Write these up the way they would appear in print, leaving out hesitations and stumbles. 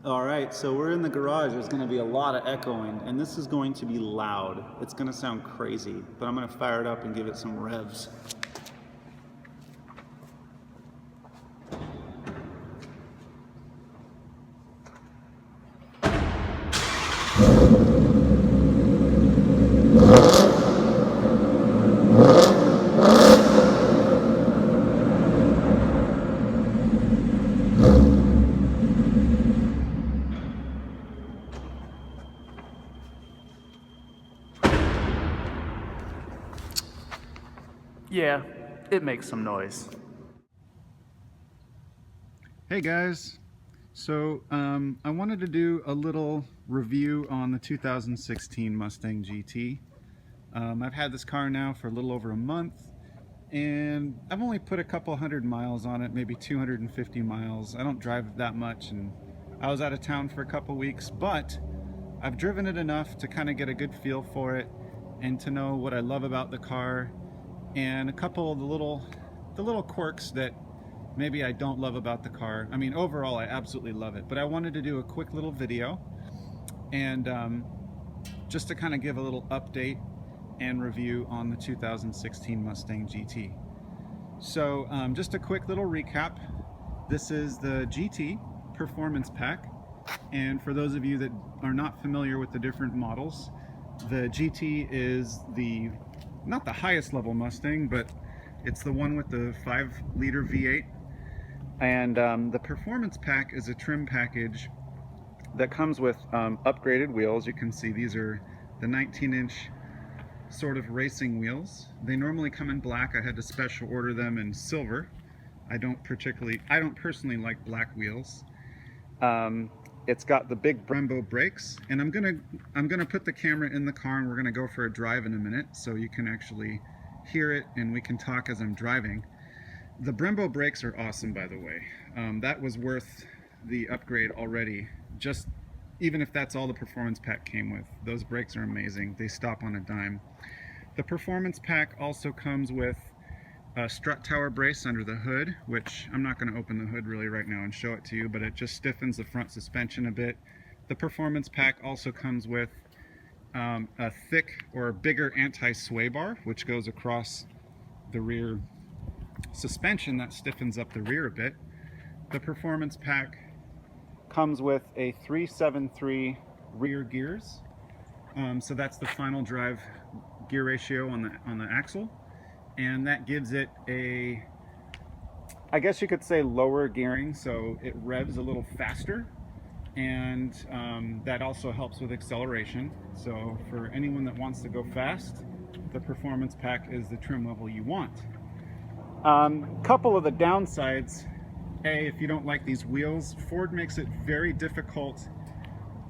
All right, so we're in the garage. There's going to be a lot of echoing, and this is going to be loud. It's going to sound crazy, but I'm going to fire it up and give it some revs. Yeah, it makes some noise. Hey guys, so I wanted to do a little review on the 2016 Mustang GT. I've had this car now for a little over a month, and I've only put a couple hundred miles on it, maybe 250 miles. I don't drive that much, and I was out of town for a couple weeks, but I've driven it enough to kind of get a good feel for it and to know what I love about the car and a couple of the little quirks that maybe I don't love about the car. I mean, overall I absolutely love it, but I wanted to do a quick little video and just to kind of give a little update and review on the 2016 Mustang GT. So just a quick little recap. This is the GT Performance Pack, and for those of you that are not familiar with the different models, the GT is not the highest level Mustang, but it's the one with the 5-liter V8. And the Performance Pack is a trim package that comes with upgraded wheels. You can see these are the 19-inch sort of racing wheels. They normally come in black. I had to special order them in silver. I don't personally like black wheels. It's got the big Brembo brakes, and I'm gonna put the camera in the car and we're gonna go for a drive in a minute so you can actually hear it and we can talk as I'm driving. The Brembo brakes are awesome, by the way. That was worth the upgrade already, just even if that's all the Performance Pack came with. Those brakes are amazing. They stop on a dime. The Performance Pack also comes with a strut tower brace under the hood, which I'm not going to open the hood really right now and show it to you, but it just stiffens the front suspension a bit. The Performance Pack also comes with a thick or bigger anti-sway bar, which goes across the rear suspension that stiffens up the rear a bit. The Performance Pack comes with a 373 rear gears, so that's the final drive gear ratio on the axle. And that gives it a, I guess you could say, lower gearing, so it revs a little faster, and that also helps with acceleration. So for anyone that wants to go fast, the Performance Pack is the trim level you want. Couple of the downsides: if you don't like these wheels, Ford makes it very difficult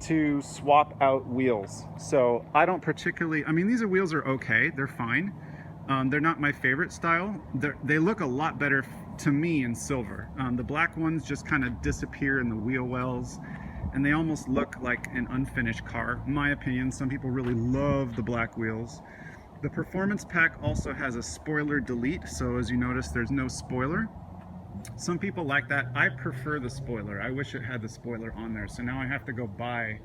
to swap out wheels. So I don't particularly, I mean, these wheels are okay, they're fine. They're not my favorite style. They look a lot better to me in silver. The black ones just kind of disappear in the wheel wells, and they almost look like an unfinished car, in my opinion. Some people really love the black wheels. The Performance Pack also has a spoiler delete, so as you notice, there's no spoiler. Some people like that. I prefer the spoiler. I wish it had the spoiler on there, so now I have to go buy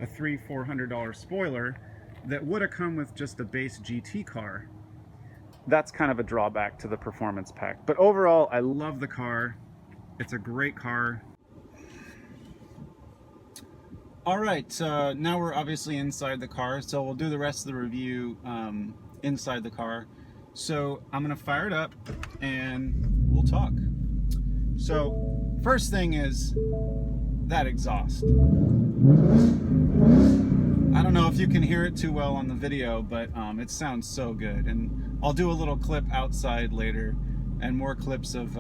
a $300–400 spoiler that would have come with just a base GT car. That's kind of a drawback to the Performance Pack. But overall, I love the car. It's a great car. All right, now we're obviously inside the car, so we'll do the rest of the review inside the car. So I'm gonna fire it up and we'll talk. So first thing is that exhaust. I don't know if you can hear it too well on the video, but it sounds so good. And I'll do a little clip outside later and more clips of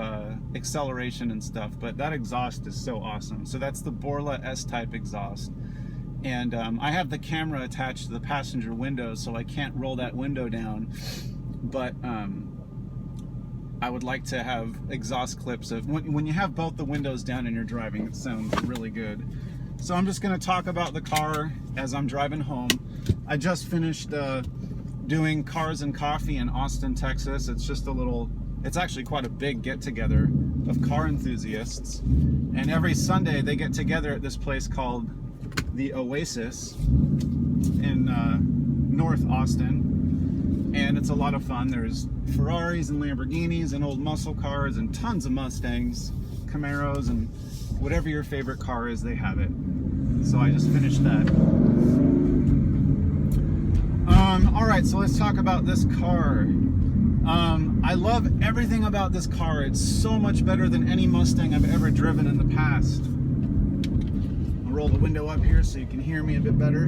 acceleration and stuff, but that exhaust is so awesome. So that's the Borla S-Type exhaust. And I have the camera attached to the passenger window, so I can't roll that window down. But I would like to have exhaust clips of when you have both the windows down and you're driving. It sounds really good. So I'm just going to talk about the car as I'm driving home. I just finished doing Cars and Coffee in Austin, Texas. It's just a little, it's actually quite a big get-together of car enthusiasts. And every Sunday they get together at this place called the Oasis in North Austin, and it's a lot of fun. There's Ferraris and Lamborghinis and old muscle cars and tons of Mustangs, Camaros, and whatever your favorite car is, they have it. So I just finished that. All right, so let's talk about this car. I love everything about this car. It's so much better than any Mustang I've ever driven in the past. I'll roll the window up here so you can hear me a bit better.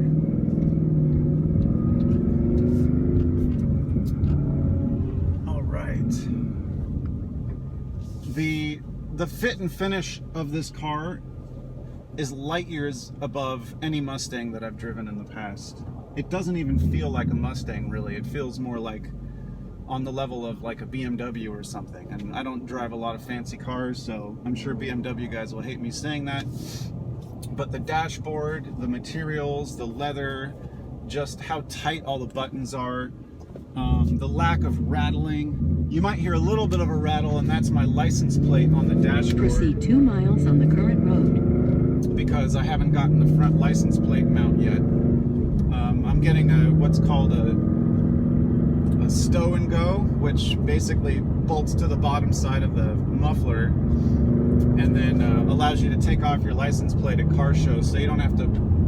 All right. The fit and finish of this car is light years above any Mustang that I've driven in the past. It doesn't even feel like a Mustang, really. It feels more like on the level of like a BMW or something. And I don't drive a lot of fancy cars, so I'm sure BMW guys will hate me saying that. But the dashboard, the materials, the leather, just how tight all the buttons are, the lack of rattling. You might hear a little bit of a rattle, and that's my license plate on the dashboard. Proceed 2 miles on the current road. Because I haven't gotten the front license plate mount yet. I'm getting what's called a stow and go, which basically bolts to the bottom side of the muffler and then allows you to take off your license plate at car shows, so you don't have to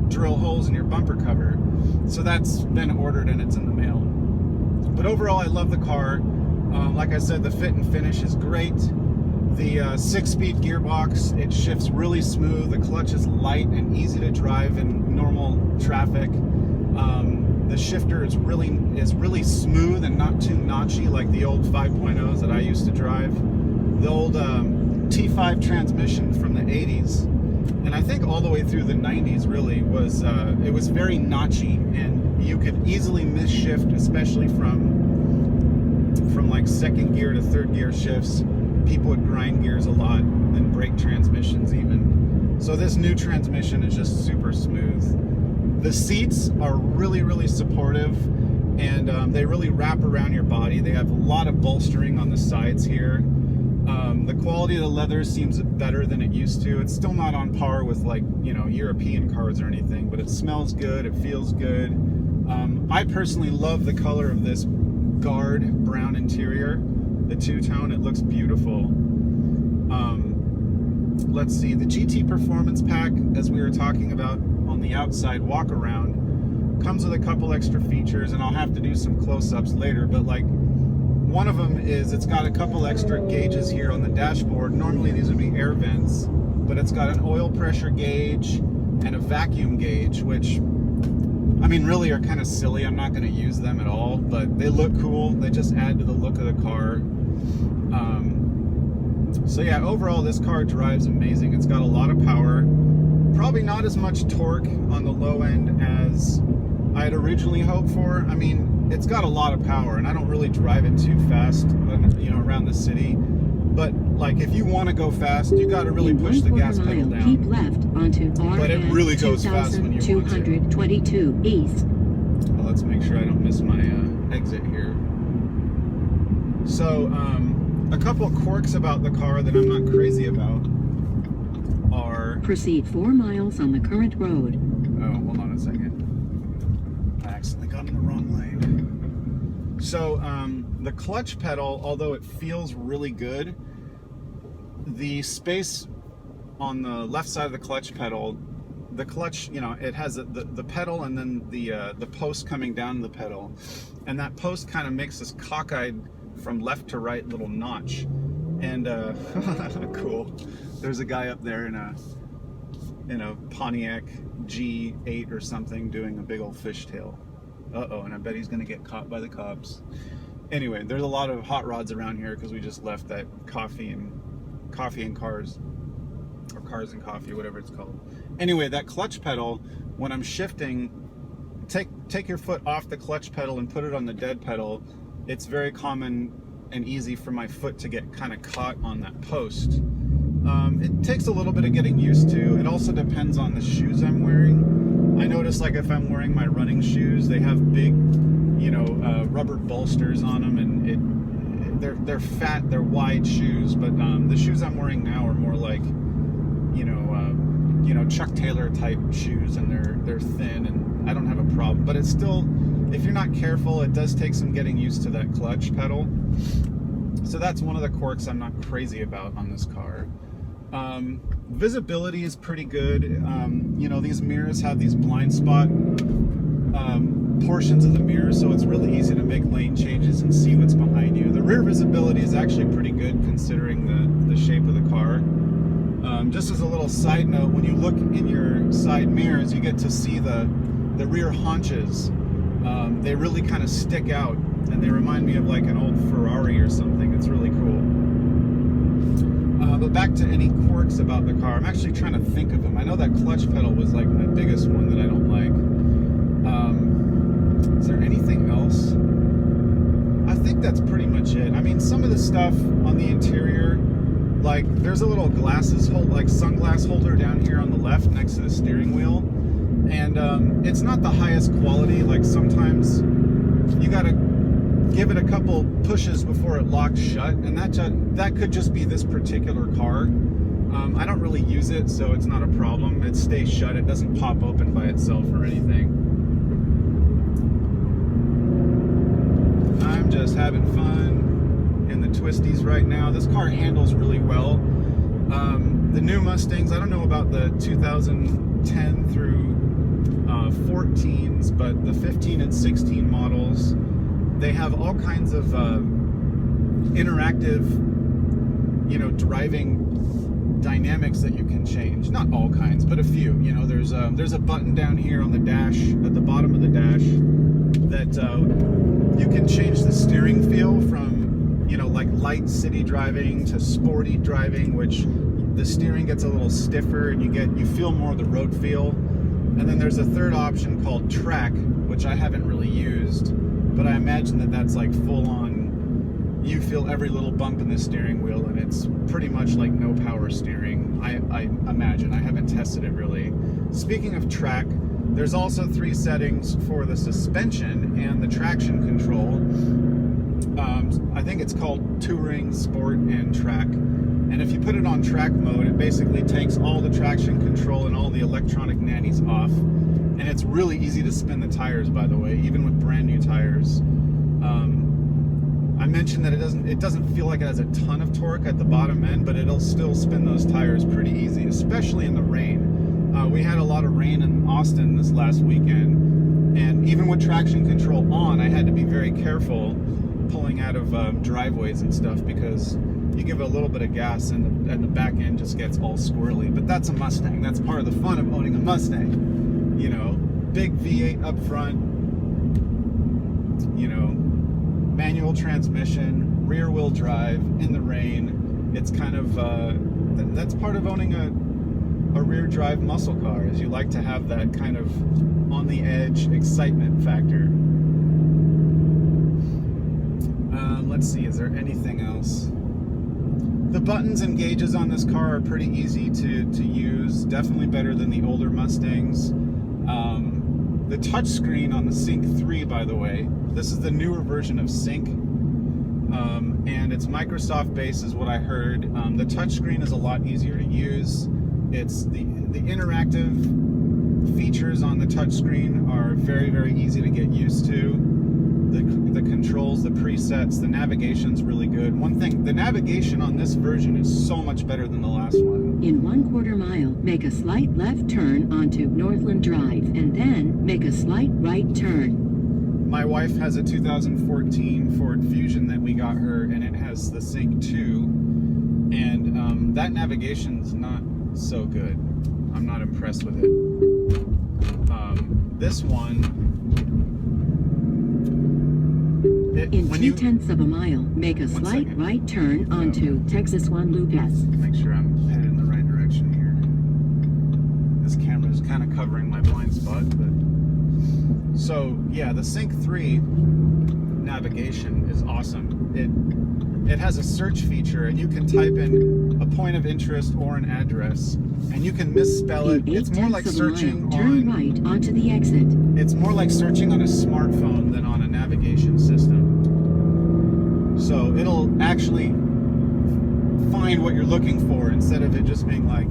drill holes in your bumper cover. So that's been ordered and it's in the mail. But overall, I love the car. Like I said, the fit and finish is great. The 6-speed gearbox, it shifts really smooth. The clutch is light and easy to drive in normal traffic. The shifter is really smooth and not too notchy like the old 5.0s that I used to drive. The old T5 transmission from the 80s, and I think all the way through the 90s really, was it was very notchy, and you could easily miss shift, especially from like second gear to third gear shifts. People would grind gears a lot and break transmissions even. So this new transmission is just super smooth. The seats are really, really supportive, and they really wrap around your body. They have a lot of bolstering on the sides here. The quality of the leather seems better than it used to. It's still not on par with, like, you know, European cars or anything, but it smells good, it feels good. I personally love the color of this guard brown interior, the two-tone. It looks beautiful. Let's see, the GT Performance Pack, as we were talking about on the outside walk around, comes with a couple extra features, and I'll have to do some close-ups later, but like one of them is it's got a couple extra gauges here on the dashboard. Normally these would be air vents, but it's got an oil pressure gauge and a vacuum gauge, which, I mean, really are kind of silly. I'm not going to use them at all, but they look cool. They just add to the look of the car. So yeah, overall this car drives amazing. It's got a lot of power. Probably not as much torque on the low end as I had originally hoped for. I mean, it's got a lot of power, and I don't really drive it too fast, you know, around the city. But like, if you want to go fast, you got to really push the gas pedal down. Keep left onto but it really goes fast when you want to. 2222 east. Well, let's make sure I don't miss my exit here. So, a couple of quirks about the car that I'm not crazy about are... Proceed 4 miles on the current road. Oh, hold on a second. I accidentally got in the wrong lane. So, the clutch pedal, although it feels really good, the space on the left side of the clutch pedal, the clutch, you know, it has the pedal and then the post coming down the pedal, and that post kind of makes this cockeyed from left to right little notch. And cool, there's a guy up there in a Pontiac G8 or something doing a big old fishtail. Uh-oh, and I bet he's gonna get caught by the cops. Anyway, there's a lot of hot rods around here because we just left that coffee and cars, or cars and coffee, whatever it's called. Anyway, that clutch pedal, when I'm shifting, take your foot off the clutch pedal and put it on the dead pedal. It's very common and easy for my foot to get kind of caught on that post. It takes a little bit of getting used to. It also depends on the shoes I'm wearing. I notice, like, if I'm wearing my running shoes, they have big, you know, rubber bolsters on them, and they're fat, they're wide shoes. But the shoes I'm wearing now are more like, Chuck Taylor type shoes, and they're thin, and I don't have a problem. But it's still, if you're not careful, it does take some getting used to that clutch pedal. So that's one of the quirks I'm not crazy about on this car. Visibility is pretty good. These mirrors have these blind spot portions of the mirror, so it's really easy to make lane changes and see what's behind you. The rear visibility is actually pretty good considering the shape of the car. Just as a little side note, when you look in your side mirrors, you get to see the rear haunches. They really kind of stick out, and they remind me of like an old Ferrari or something. It's really cool. But back to any quirks about the car. I'm actually trying to think of them. I know that clutch pedal was like my biggest one that I don't like. Is there anything else? I think that's pretty much it. I mean, some of the stuff on the interior, like there's a little sunglass holder down here on the left next to the steering wheel, and it's not the highest quality. Like sometimes you gotta give it a couple pushes before it locks shut, and that could just be this particular car. I don't really use it, so it's not a problem. It stays shut. It doesn't pop open by itself or anything. I'm just having fun in the twisties right now. This car handles really well. The new Mustangs, I don't know about the 2010 through 14s, but the 15 and 16 models, they have all kinds of interactive, driving dynamics that you can change. Not all kinds, but a few. There's a button down here on the dash, at the bottom of the dash, that you can change the steering feel from, like light city driving to sporty driving, which the steering gets a little stiffer and you feel more of the road feel. And then there's a third option called track, which I haven't really used, but I imagine that's like full on, you feel every little bump in the steering wheel, and it's pretty much like no power steering. I imagine. I haven't tested it really. Speaking of track, there's also 3 settings for the suspension and the traction control. I think it's called Touring, Sport, and Track. And if you put it on track mode, it basically takes all the traction control and all the electronic nannies off. And it's really easy to spin the tires, by the way, even with brand new tires. I mentioned that it doesn't feel like it has a ton of torque at the bottom end, but it'll still spin those tires pretty easy, especially in the rain. We had a lot of rain in Austin this last weekend, and even with traction control on, I had to be very careful pulling out of driveways and stuff, because you give it a little bit of gas and the back end just gets all squirrely. But that's a Mustang. That's part of the fun of owning a Mustang. Big V8 up front, manual transmission, rear wheel drive in the rain. It's kind of, that's part of owning a rear drive muscle car, is you like to have that kind of on the edge excitement factor. Let's see, is there anything else? The buttons and gauges on this car are pretty easy to use, definitely better than the older Mustangs. The touchscreen on the Sync 3, by the way, this is the newer version of Sync, and it's Microsoft based is what I heard. The touchscreen is a lot easier to use. It's the interactive features on the touchscreen are very, very easy to get used to. The controls, the presets, the navigation's really good. One thing, the navigation on this version is so much better than the last one. In 1/4 mile, make a slight left turn onto Northland Drive, and then make a slight right turn. My wife has a 2014 Ford Fusion that we got her, and it has the Sync 2, and that navigation's not so good. I'm not impressed with it. This one, in 2/10 of a mile, make a slight right turn onto Texas 1 Loop S. Make sure I'm headed in the right direction here. This camera's kind of covering my blind spot, but so yeah, the Sync 3 navigation is awesome. It has a search feature, and you can type in a point of interest or an address, and you can misspell it. It's more like searching turn right onto the exit. It's more like searching on a smartphone than on a navigation system. So it'll actually find what you're looking for, instead of it just being like,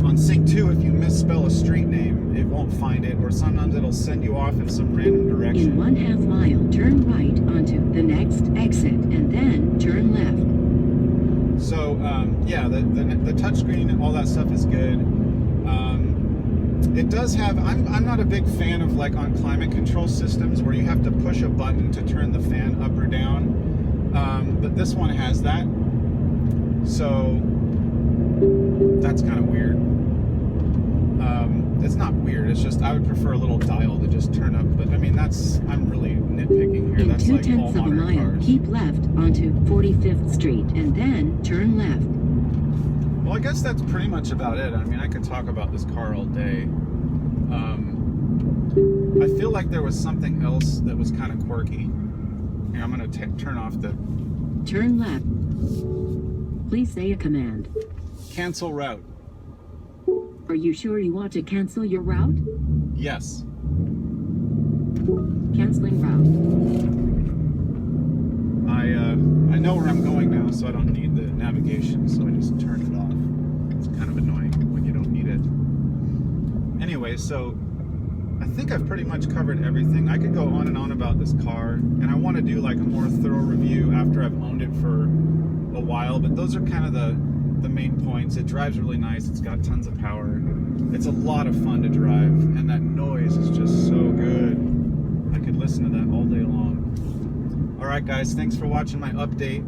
On Sync 2, if you misspell a street name, it won't find it, or sometimes it'll send you off in some random direction. In 1/2 mile, turn right onto the next exit and then turn left. So, yeah, the touchscreen, all that stuff is good. It does have, I'm not a big fan of like on climate control systems where you have to push a button to turn the fan up or down. But this one has that. So, that's kind of weird. It's not weird, it's just I would prefer a little dial to just turn up, but I mean I'm really nitpicking here. In That's like all 2/10 of a modern mile, cars. keep left onto 45th Street and then turn left. Well, I guess that's pretty much about it. I mean, I could talk about this car all day. I feel like there was something else that was kind of quirky. Here, I'm going to turn off the Turn left. Please say a command. cancel route. Are you sure you want to cancel your route? Yes. Canceling route. I know where I'm going now, so I don't need the navigation, so I just turn it off. It's kind of annoying when you don't need it. Anyway, so I think I've pretty much covered everything. I could go on and on about this car, and I want to do like a more thorough review after I've owned it for a while, but those are kind of the main points. It drives really nice. It's got tons of power. It's a lot of fun to drive, and that noise is just so good. I could listen to that all day long. Alright guys, thanks for watching my update.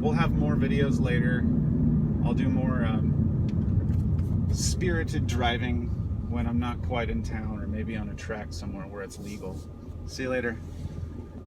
We'll have more videos later. I'll do more spirited driving when I'm not quite in town, or maybe on a track somewhere where it's legal. See you later.